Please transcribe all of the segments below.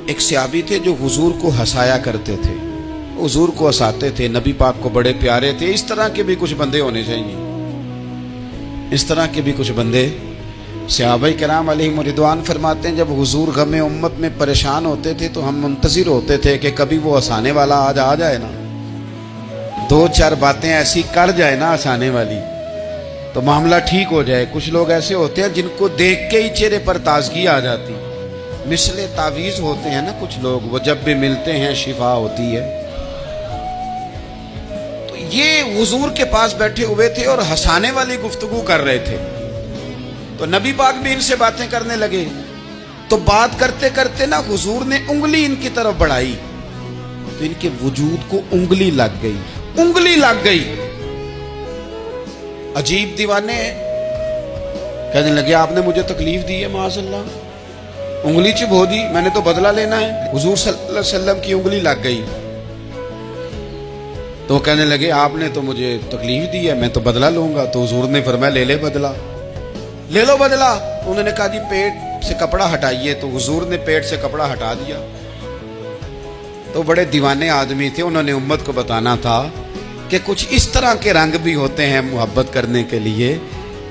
ایک صحابی تھے جو حضور کو ہنسایا کرتے تھے، حضور کو ہنساتے تھے، نبی پاک کو بڑے پیارے تھے۔ اس طرح کے بھی کچھ بندے ہونے چاہیے، اس طرح کے بھی کچھ بندے۔ صحابہ کرام علیہم رضوان فرماتے ہیں جب حضور غم امت میں پریشان ہوتے تھے تو ہم منتظر ہوتے تھے کہ کبھی وہ ہنسانے والا آج آ جائے نا، دو چار باتیں ایسی کر جائے نا ہنسانے والی تو معاملہ ٹھیک ہو جائے۔ کچھ لوگ ایسے ہوتے ہیں جن کو دیکھ کے ہی چہرے پر تازگی آ جاتی، مثل تعویذ ہوتے ہیں نا کچھ لوگ، وہ جب بھی ملتے ہیں شفا ہوتی ہے۔ تو یہ حضور کے پاس بیٹھے ہوئے تھے اور ہنسانے والی گفتگو کر رہے تھے، تو نبی پاک بھی ان سے باتیں کرنے لگے۔ تو بات کرتے کرتے نا حضور نے انگلی ان کی طرف بڑھائی تو ان کے وجود کو انگلی لگ گئی، انگلی لگ گئی۔ عجیب دیوانے کہنے لگے آپ نے مجھے تکلیف دی ہے، معاذ اللہ، انگلی چبھو دی، میں نے تو بدلہ لینا ہے۔ حضور صلی اللہ علیہ وسلم کی انگلی لگ گئی تو کہنے لگے آپ نے تو مجھے تکلیف دی ہے، میں تو بدلہ لوں گا۔ تو حضور نے فرمایا لے لے بدلہ، لے لو بدلہ۔ انہوں نے کہا جی پیٹ سے کپڑا ہٹائیے، تو حضور نے پیٹ سے کپڑا ہٹا دیا۔ تو بڑے دیوانے آدمی تھے، انہوں نے امت کو بتانا تھا کہ کچھ اس طرح کے رنگ بھی ہوتے ہیں محبت کرنے کے لیے،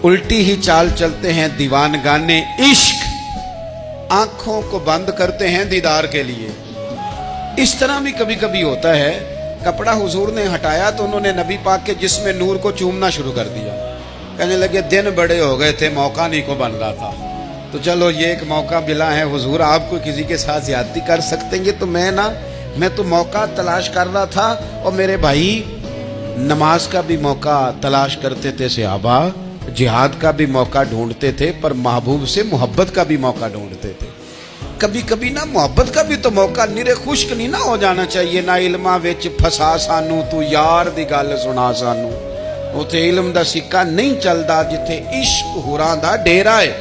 الٹی ہی چال چلتے ہیں دیوان گانے عشق، آنکھوں کو بند کرتے ہیں دیدار کے لیے۔ اس طرح بھی کبھی کبھی ہوتا ہے۔ کپڑا حضور نے ہٹایا تو انہوں نے نبی پاک کے جسم نور کو چومنا شروع کر دیا، کہنے لگے دن بڑے ہو گئے تھے، موقع نہیں کو بن رہا تھا، تو چلو یہ ایک موقع ملا ہے، حضور آپ کو کسی کے ساتھ زیادتی کر سکتے ہیں تو میں تو موقع تلاش کر رہا تھا۔ اور میرے بھائی نماز کا بھی موقع تلاش کرتے تھے صحابہ، جہاد کا بھی موقع ڈھونڈتے تھے، پر محبوب سے محبت کا بھی موقع ڈھونڈتے تھے۔ کبھی کبھی نا محبت کا بھی تو موقع نیرے خشک نہیں نہ ہو جانا چاہیے۔ نہ علماں وچ پھسا سانو تو یار دی گل سنا سانو، اوتھے علم دا سکہ نہیں چلدا جتھے عشق ہوراں دا ڈیرا ہے۔